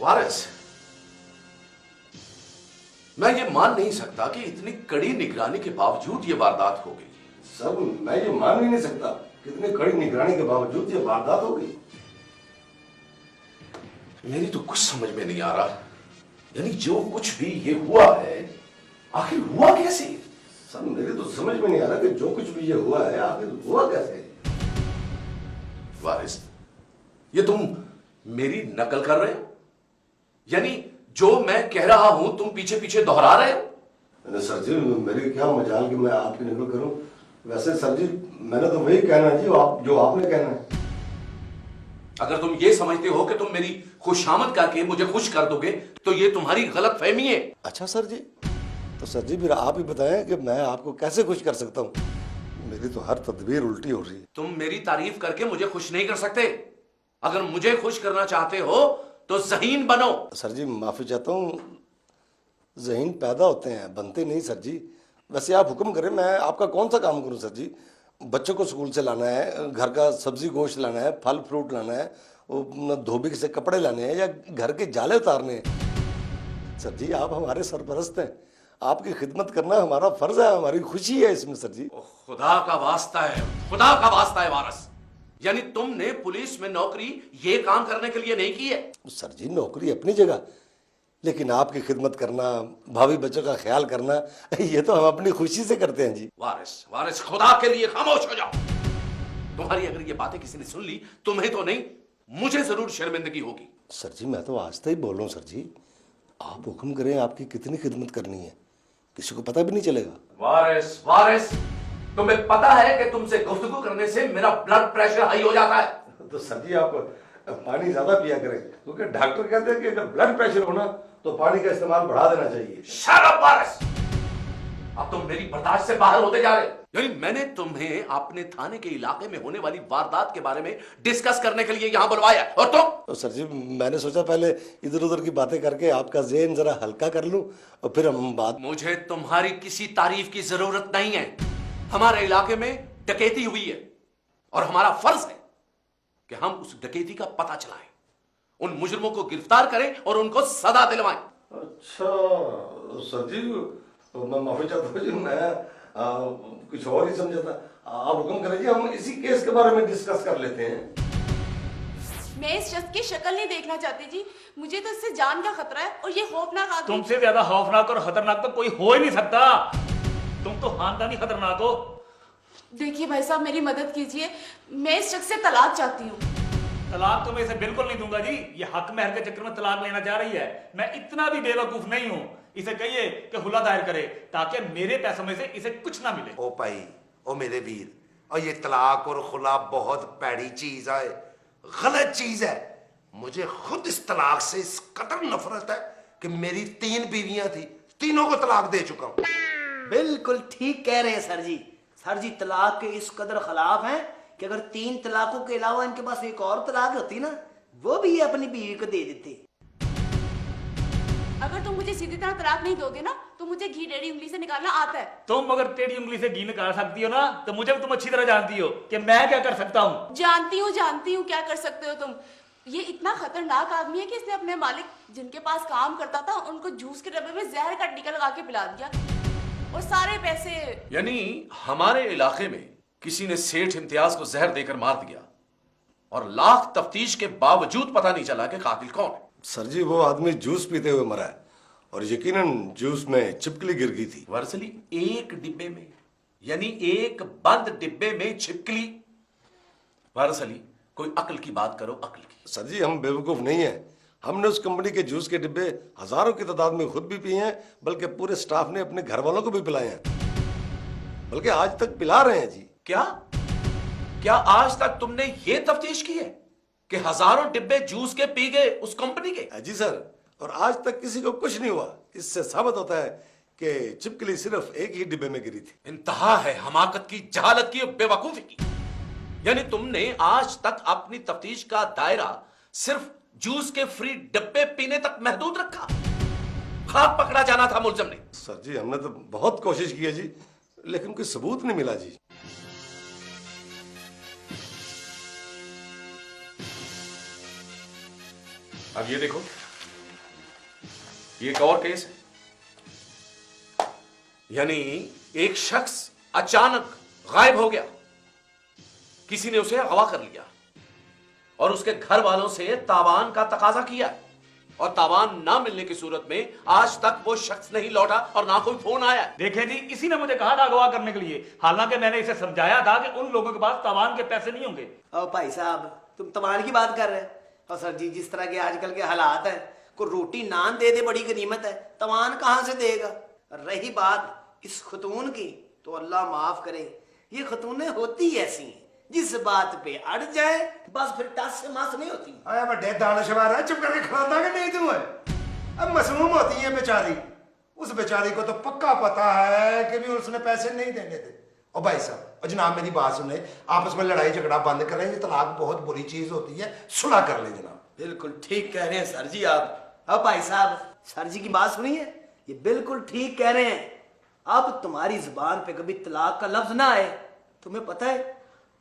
वारिस, मैं ये मान नहीं सकता कि इतनी कड़ी निगरानी के बावजूद ये वारदात हो गई। सर मैं ये मान भी नहीं सकता कितनी कड़ी निगरानी के बावजूद ये वारदात हो गई। मेरी तो कुछ समझ में नहीं आ रहा। यानी जो कुछ भी ये हुआ है, आखिर हुआ कैसे? सर मेरे तो समझ में नहीं आ रहा कि जो कुछ भी ये हुआ है आखिर हुआ कैसे। वारिस, ये तुम मेरी नकल कर रहे हो? यानी जो मैं कह रहा हूं तुम पीछे पीछे दोहरा रहे हो? अरे सर जी, मेरी क्या मजाल कि मैं आपकी नकल करूं। वैसे सर जी मैंने तो वही कहना है जी जो आपने कहना है। अगर तुम ये समझते हो कि तुम मेरी खुशामद करके मुझे खुश कर दोगे तो ये तुम्हारी गलत फहमी है। अच्छा सर जी, तो सर जी फिर आप ही बताएं कि मैं आपको कैसे खुश कर सकता हूँ। मेरी तो हर तदबीर उल्टी हो रही है। तुम मेरी तारीफ करके मुझे खुश नहीं कर सकते। अगर मुझे खुश करना चाहते हो तो ज़हीन बनो। सर जी माफी चाहता हूँ, ज़हीन पैदा होते हैं बनते नहीं सर जी। वैसे आप हुक्म करें, मैं आपका कौन सा काम करूं सर जी। बच्चों को स्कूल से लाना है, घर का सब्जी गोश्त लाना है, फल फ्रूट लाना है, वो धोबी से कपड़े लाने हैं या घर के जाले उतारने हैं। सर जी आप हमारे सरपरस्त हैं, आपकी खिदमत करना हमारा फर्ज है, हमारी खुशी है इसमें सर जी। खुदा का वास्ता है, खुदा का वास्ता है वारिस। यानी तुमने पुलिस में नौकरी ये काम करने के लिए नहीं की है? सर जी नौकरी अपनी जगह, लेकिन आपकी खिदमत करना, भाभी बच्चों का ख्याल करना, ये तो हम अपनी खुशी से करते हैं जी। वारिस, वारिस खुदा के लिए खामोश हो जाओ। तुम्हारी अगर ये बातें किसी ने सुन ली, तुम्हें तो नहीं मुझे जरूर शर्मिंदगी होगी। सर जी मैं तो आस्ते ही बोल रहा हूँ सर जी, आप हुक्म करें, आपकी कितनी खिदमत करनी है किसी को पता भी नहीं चलेगा। वारिस, वारिस, तुम्हें पता है कि तुमसे गुफ्तगू करने से मेरा ब्लड प्रेशर हाई हो जाता है। तो सर जी आप पानी ज्यादा पिया करें, क्योंकि डॉक्टर कहते हैं कि अगर ब्लड प्रेशर होना तो पानी का इस्तेमाल बढ़ा देना चाहिए। शट अप वारिस, अब तुम मेरी बर्दाश्त से बाहर होते जा रहे हो। यानी मैंने तुम्हें अपने थाने के इलाके में होने वाली वारदात के बारे में डिस्कस करने के लिए यहां बुलवाया, और तुम? तो सर जी मैंने सोचा पहले इधर उधर की बातें करके आपका ज़हन जरा हल्का कर लूं और फिर हम बात। मुझे तुम्हारी किसी तारीफ की जरूरत नहीं है। हमारे इलाके में डकैती हुई है और हमारा फर्ज है कि हम उस डकैती का पता चलाएं, उन मुजरिमों को गिरफ्तार करें और उनको सजा दिलवाएं। अच्छा सर जी, मैं माफी चाहता हूँ जी, मैं कुछ और ही समझा था। आप हुक्म करें जी, हम इसी केस के बारे में डिस्कस कर लेते हैं। मैं इस शख्स की शक्ल नहीं देखना चाहती जी, मुझे तो इससे जान का खतरा है और ये खौफनाक आदमी। तुमसे ज्यादा खौफनाक और खतरनाक तो कोई हो ही नहीं सकता। तुम तो खानदानी खतरनाक हो। देखिए भाई साहब मेरी मदद कीजिए, मैं इस शख्स से तलाक चाहती हूँ। तलाक तो मैं इसे बिल्कुल नहीं दूंगा जी। ये हक महर के चक्कर में तलाक लेना चाह रही है। मैं इतना भी बेवकूफ नहीं हूँ। इसे कहिए कि हुला दायर करे ताकि मेरे पैसों में से इसे कुछ ना मिले। ओ भाई, ओ मेरे वीर, और ये तलाक और खुला बहुत पैड़ी चीज है, गलत चीज है। मुझे खुद इस तलाक से इस कदर नफरत है कि मेरी 3 बीवियां थी, तीनों को तलाक दे चुका हूं। बिल्कुल ठीक कह रहे हैं सर जी। सर जी तलाक के इस कदर खिलाफ हैं कि अगर 3 तलाकों के अलावा इनके पास एक और तलाक होती ना, वो भी ये अपनी बीवी को दे देते। अगर तुम मुझे सीधी तरह तलाक नहीं दोगे ना तो मुझे घी टेढ़ी उंगली से निकालना आता है। तुम अगर टेढ़ी उंगली से घी निकाल सकती हो ना, तो मुझे तुम अच्छी तरह जानती हो कि मैं क्या कर सकता हूँ। जानती हूँ क्या कर सकते हो तुम। ये इतना खतरनाक आदमी है कि इसने अपने मालिक जिनके पास काम करता था उनको जूस के डब्बे में जहर का टीका लगा के पिला दिया और सारे पैसे। यानी हमारे इलाके में किसी ने सेठ इम्तियाज को जहर देकर मार दिया और लाख तफ्तीश के बावजूद पता नहीं चला कि कातिल कौन है। सर जी वो आदमी जूस पीते हुए मरा है और यकीनन जूस में छिपकली गिर गई थी। वर्सली एक डिब्बे में, यानी एक बंद डिब्बे में छिपकली। वर्सली कोई अक्ल की बात करो, अक्ल की। सर जी हम बेवकूफ नहीं है, हमने उस कंपनी के जूस के डिब्बे हजारों की तादाद में खुद भी पिए हैं, बल्कि पूरे स्टाफ ने अपने घर वालों को भी पिलाए हैं, बल्कि आज तक पिला रहे हैं जी। क्या आज तक तुमने ये तफ्तीश की है कि हजारों डिब्बे जूस के पी गए उस कंपनी के? जी सर, और आज तक किसी को कुछ नहीं हुआ। इससे साबित होता है कि छिपकली सिर्फ एक ही डिब्बे में गिरी थी। इंतहा है हमाकत की, जहालत की और बेवकूफी की। यानी तुमने आज तक अपनी तफ्तीश का दायरा सिर्फ जूस के फ्री डब्बे पीने तक महदूद रखा। खाक पकड़ा जाना था मुलजम ने। सर जी हमने तो बहुत कोशिश की है जी, लेकिन कोई सबूत नहीं मिला जी। अब ये देखो, ये एक और केस है, यानी एक शख्स अचानक गायब हो गया, किसी ने उसे अगवा कर लिया और उसके घर वालों से तावान का तकाजा किया, और तावान ना मिलने की सूरत में आज तक वो शख्स नहीं लौटा और ना कोई फोन आया। देखें जी, इसी ने मुझे कहा था अगवा करने के लिए, हालांकि मैंने इसे समझाया था कि उन लोगों के पास तावान के पैसे नहीं होंगे। और भाई साहब, तुम तवान की बात कर रहे हैं, और सर जी जिस तरह के आजकल के हालात हैं, को रोटी नान दे दे बड़ी गनीमत है, तवान कहां से देगा। रही बात इस खतून की, तो अल्लाह माफ करे, ये खतूनें होती ऐसी हैं, जिस बात पे अड़ जाए बस फिर टस से मस नहीं होती। आया बड़े दानशवार है, चुप करके खिलाता कि नहीं तू है। अब मसरूम होती है बेचारी, उस बेचारी को तो पक्का पता है कि भी उसने पैसे नहीं देने थे। और भाई साहब, और जनाब मेरी बात सुने, आपस में लड़ाई झगड़ा बंद करें, ये तलाक बहुत बुरी चीज होती है, सुलह कर ले जनाब। बिल्कुल ठीक कह रहे हैं सर जी आप। अब भाई साहब, सर जी की बात सुनिए, ये बिल्कुल ठीक कह रहे हैं। अब तुम्हारी जुबान पे कभी तलाक का लफ्ज ना आए, तुम्हें पता है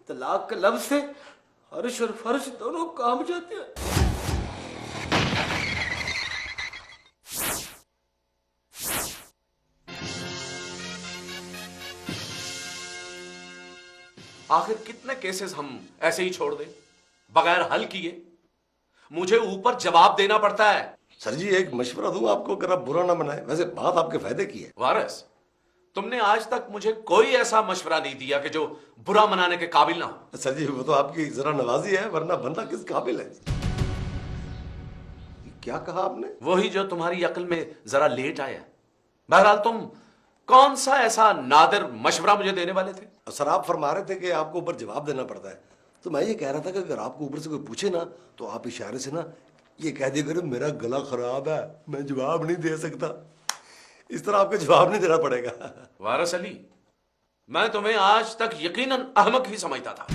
तलाक के लफ्ज से अर्श और फर्श दोनों काम जाते हैं। आखिर कितने केसेस हम ऐसे ही छोड़ दें बगैर हल किए? मुझे ऊपर जवाब देना पड़ता है। सर जी एक मशवरा दूं आपको, अगर आप बुरा ना बनाए, वैसे बात आपके फायदे की है। वारिस, तुमने आज तक मुझे कोई ऐसा मशवरा नहीं दिया कि जो बुरा मनाने के काबिल ना हो। सर जी वो तो आपकी जरा नवाजी है, वरना बंदा किस काबिल है। क्या कहा आपने? वही जो तुम्हारी अक्ल में जरा लेट आया। बहरहाल तुम कौन सा ऐसा नादिर मशवरा मुझे देने वाले थे? सर आप फरमा रहे थे कि आपको ऊपर जवाब देना पड़ता है, तो मैं ये कह रहा था कि अगर आपको ऊपर से कोई पूछे ना, तो आप इशारे से ना ये कह दिया करो मेरा गला खराब है, मैं जवाब नहीं दे सकता। इस तरह आपको जवाब नहीं देना पड़ेगा। वारिस अली, मैं तुम्हें आज तक यकीनन अहमक ही समझता था।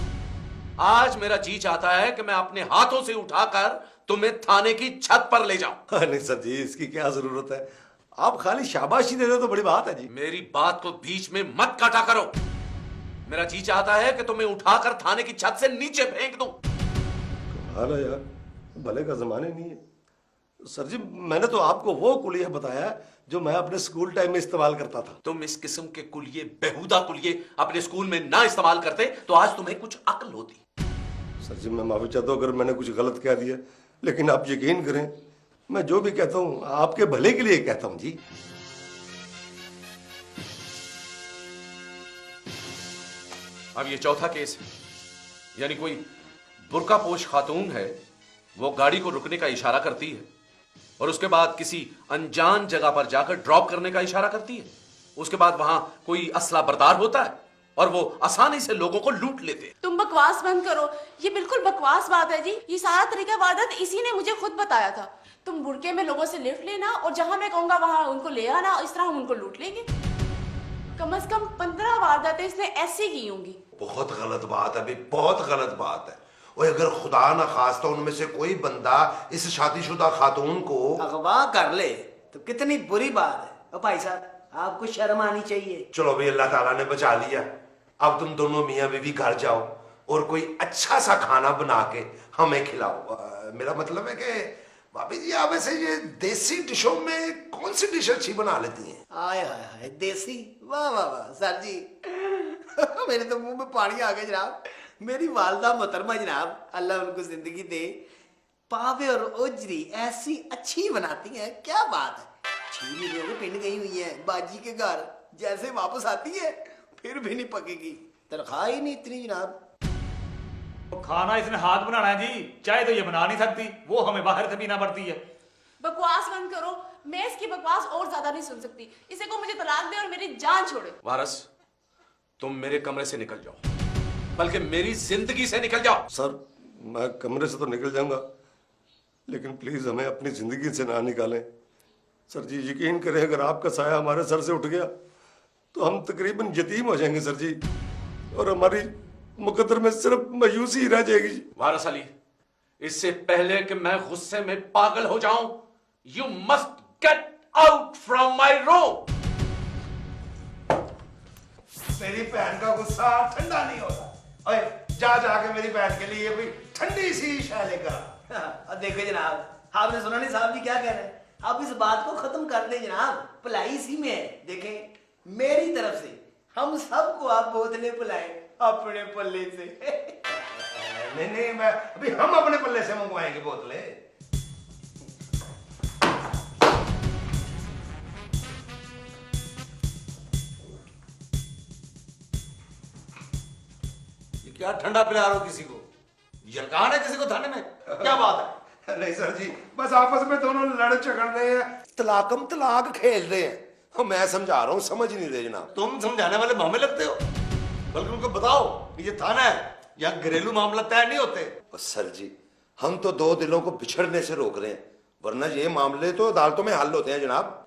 आज मेरा जी चाहता है कि मैं अपने हाथों से उठाकर तुम्हें थाने की छत पर ले जाऊं। नहीं सर जी, इसकी क्या जरूरत है, आप खाली शाबाशी दे दो तो बड़ी बात है जी। मेरी बात को बीच में मत काटा करो। मेरा जी चाहता है कि तुम्हें उठाकर थाने की छत से नीचे फेंक दूं। कमाल है यार, भले का जमाने नहीं है। सर जी मैंने तो आपको वो कुलिया बताया जो मैं अपने स्कूल टाइम में इस्तेमाल करता था। तुम इस किस्म के कुलिये, बेहुदा कुलिये अपने स्कूल में ना इस्तेमाल करते तो आज तुम्हें कुछ अक्ल होती। सर जी मैं माफी चाहता हूँ अगर मैंने कुछ गलत कह दिया, लेकिन आप यकीन करें मैं जो भी कहता हूँ आपके भले के लिए कहता हूँ जी। अब ये चौथा केस है, यानी कोई बुर्का पोश खातून है, वो गाड़ी को रुकने का इशारा करती है और उसके बाद किसी अनजान जगह पर जाकर ड्रॉप करने का इशारा करती है। उसके बाद वहां कोई असला बरदार होता है और वो आसानी से लोगों को लूट लेते हैं। तुम बकवास बंद करो, ये बिल्कुल बकवास बात है जी। ये सारा तरीका वारदात इसी ने मुझे खुद बताया था। तुम बुरके में लोगों से लिफ्ट लेना और जहां मैं कहूंगा वहां उनको ले आना, इस तरह हम उनको लूट लेंगे। कम से कम 15 वारदातें इसने ऐसी की होंगी। बहुत गलत बात है, बहुत गलत बात है। और अगर खुदा न खास्ता उनमें से कोई बंदा इस शादीशुदा खातून को अगवा कर ले तो कितनी बुरी बात है। और भाई साहब आपको शर्म आनी चाहिए। चलो भाई अल्लाह ताला ने बचा लिया, अब तुम दोनों मियाँ बीवी घर जाओ और कोई अच्छा सा खाना बना के हमें खिलाओ। मेरा मतलब है कि भाभी जी आप ऐसे ये देसी डिशों में कौन सी डिश अच्छी बना लेती हैं? आय हाय हाय, देसी, वाह वाह वाह सर जी मेरे तो मुंह में पानी आ गया जनाब। मेरी वालदा मोहतरमा जनाब, अल्लाह उनको जिंदगी दे, पावे और ओजरी ऐसी अच्छी बनाती हैं, क्या बात है। 6 महीने को पिंड गई हुई है बाजी के घर, जैसे वापस आती है फिर भी नहीं पकेगी, तनख्वाह ही नहीं इतनी जनाब। खाना इसने हाथ बनाना है जी, चाहे तो ये बना नहीं सकती, वो हमें बाहर से पीना पड़ती है। बकवास बंद करो, मैं इसकी बकवास और ज्यादा नहीं सुन सकती। इसे को मुझे तलाक दे और मेरी जान छोड़े। वारस, तुम मेरे कमरे से निकल जाओ, बल्कि मेरी जिंदगी से निकल जाओ। सर मैं कमरे से तो निकल जाऊंगा, लेकिन प्लीज हमें अपनी जिंदगी से ना निकालें। सर जी यकीन करें अगर आपका साया हमारे सर से उठ गया तो हम तकरीबन यतीम हो जाएंगे सर जी, और हमारी मुकद्दर में सिर्फ मायूसी ही रह जाएगी। वारस अली, इससे पहले कि मैं गुस्से में पागल हो जाऊं, you must get out from my room. मेरी बहन का गुस्सा ठंडा नहीं होता। ओए जा जाके मेरी बहन के लिए कोई ठंडी सी शय लेकर। अब देखो जनाब, आपने सुना नहीं साहब जी क्या कह रहे हैं, अब इस बात को खत्म कर दें जनाब, भलाई इसी में है। देखें मेरी तरफ से हम सबको आप बोतलें पिलाएं अपने पल्ले से। नहीं नहीं, मैं अभी हम अपने पल्ले से मंगवाएंगे बोतलें। ये क्या ठंडा पिला रहे हो किसी को? यलकान है किसी को थाने में? क्या बात है? नहीं सर जी, बस आपस में दोनों लड़ झगड़ रहे हैं, तलाकम तलाक खेल रहे हैं। मैं समझा रहा हूँ, समझ नहीं रहे जनाब। तुम समझाने वाले भाव में लगते हो, बल्कि उनको बताओ कि ये थाना है, यहाँ घरेलू मामला तय नहीं होते। और सर जी, हम तो दो दिलों को बिछड़ने से रोक रहे हैं, वरना ये मामले तो अदालतों में हल होते हैं जनाब।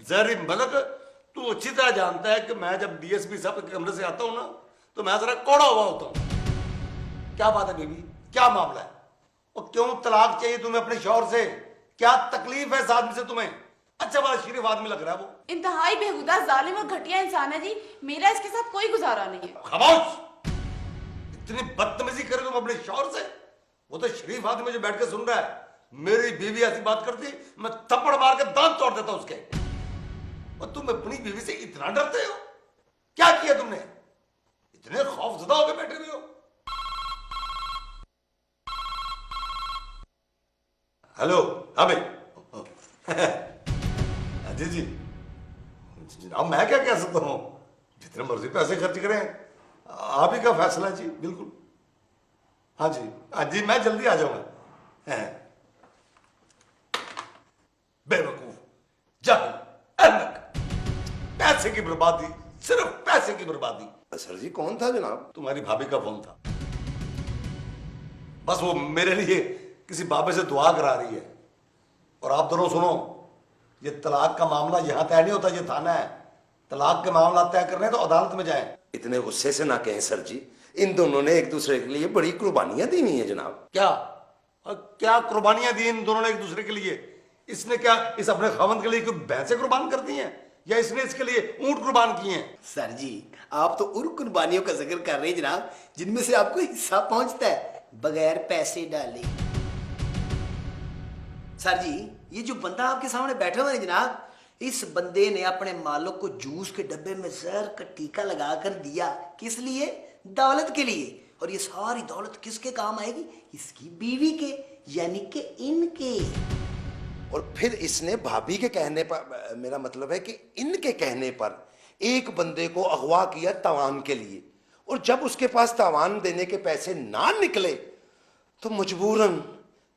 जरी मलक, तू अच्छी तरह जानता है कि मैं जब डीएसपी साहब के कमरे से आता हूँ ना, तो मैं जरा कोड़ा हुआ होता हूँ। क्या बात है बीबी, क्या मामला है? और क्यों तलाक चाहिए तुम्हें अपने शौहर से? क्या तकलीफ है इस आदमी से तुम्हें? अच्छा बड़ा शरीफ आदमी लग रहा है वो। इंतहाई बेहुदा जालिम और घटिया इंसान है जी, मेरा इसके साथ कोई गुजारा नहीं है। खामोश! इतनी बदतमीजी करे तुम अपने शौहर से? वो तो शरीफ आदमी जो बैठ के सुन रहा है। मेरी बीवी ऐसी बात करती, मैं थप्पड़ मार के दांत तोड़ देता उसके। और तुम अपनी बीवी से इतना डरते हो? क्या किया तुमने? इतने खौफजदा होकर बैठे हुए हो? हेलो, हाँ भाई। जी जी जनाब, मैं क्या कह सकता हूँ? जितने मर्जी पैसे खर्च करें, आप ही का फैसला जी। बिल्कुल, हाँ जी, हाँ जी, मैं जल्दी आ जाऊंगा। बेवकूफ, जाहिल, अहमक, पैसे की बर्बादी, सिर्फ पैसे की बर्बादी। सर जी कौन था जनाब? तुम्हारी भाभी का फोन था। बस वो मेरे लिए किसी बाबे से दुआ करा रही है। और आप दोनों सुनो, ये तलाक का मामला यहां तय नहीं होता, ये थाना है। तलाक के मामला तय करने तो अदालत में जाएं। इतने गुस्से से ना कहें सर जी, इन दोनों ने एक दूसरे के लिए बड़ी कुर्बानियां दी हुई हैं जनाब। क्या? और क्या कुर्बानियां दी इन दोनों ने एक दूसरे के लिए? इसने क्या इस अपने खावंद के लिए कोई भैंसे कुर्बान कर दी हैं, या इसने इसके लिए ऊंट कुर्बान किए हैं? सर जी आप तो उन कुर्बानियों का जिक्र कर रहे हैं जनाब जिनमें से आपको हिस्सा पहुंचता है बगैर पैसे डाले। सर जी ये जो बंदा आपके सामने बैठा हुआ है जनाब, इस बंदे ने अपने मालिक को जूस के डब्बे में जहर का टीका लगा कर दिया। किस लिए? दौलत के लिए। और ये सारी दौलत किसके काम आएगी? इसकी बीवी के, यानी कि इनके। और फिर इसने भाभी के कहने पर, मेरा मतलब है कि इनके कहने पर, एक बंदे को अगवा किया तावान के लिए। और जब उसके पास तावान देने के पैसे ना निकले तो मजबूरन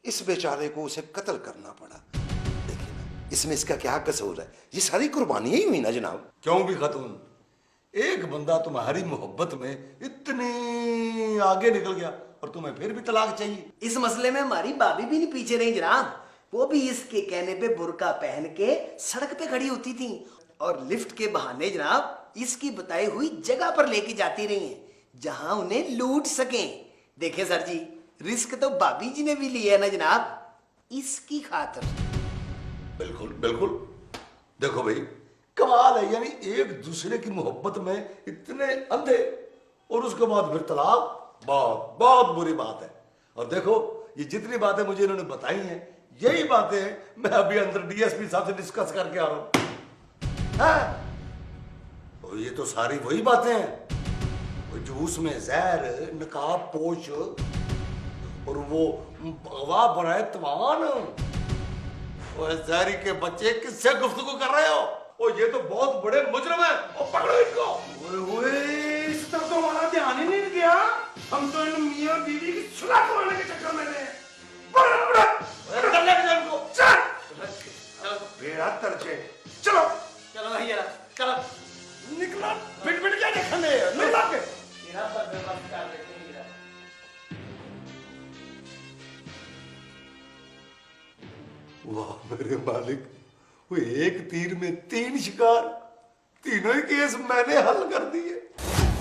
इस बेचारे को उसे कत्ल करना पड़ा। देखिए ना, इसमें इसका क्या कसूर है? ये सारी कुर्बानियां ही हुई ना जनाब। क्यों भी खातून, एक बंदा तुम्हारी मोहब्बत में इतनी आगे निकल गया और तुम्हें फिर भी तलाक चाहिए? इस मसले में हमारी भाभी भी नहीं पीछे रही जनाब। वो भी इसके कहने पे बुर्का पहन के सड़क पे खड़ी होती थी और लिफ्ट के बहाने जनाब इसकी बताई हुई जगह पर लेके जाती रही हैं जहां उन्हें लूट सकें। देखे सर जी, रिस्क तो भाभी जी ने भी लिया है ना जनाब, इसकी खातिर। बिल्कुल बिल्कुल। देखो भाई, कमाल है, यानी एक दूसरे की मोहब्बत में इतने अंधे और उसके बाद फिर तलाक। बहुत बहुत बुरी बात है। और देखो, ये जितनी बातें मुझे इन्होंने बताई हैं, यही बातें मैं अभी अंदर डीएसपी साहब से डिस्कस करके आ रहा हूं। तो ये तो सारी वही बातें हैं, वो जूस में जहर, नकाब पोश और वो अगवा बनाए तवान। वो जहरी के बच्चे किससे गुफ्तगू कर रहे हो? ओ ये तो बहुत बड़े मुजरिम है, ओ पकड़ो इनको। इस तरफ तो हमारा ध्यान ही नहीं गया। हम तो इन मियां बीवी की सुलह करवाने के चक्कर में रहे। अंदर लेके जाओ इनको। बेड़ा तरचे। चलो चलो भैया चलो। निकला, बिट बिट क्या देखने? निकला के वाह मेरे मालिक, वो एक तीर में तीन शिकार, तीनों ही केस मैंने हल कर दिए।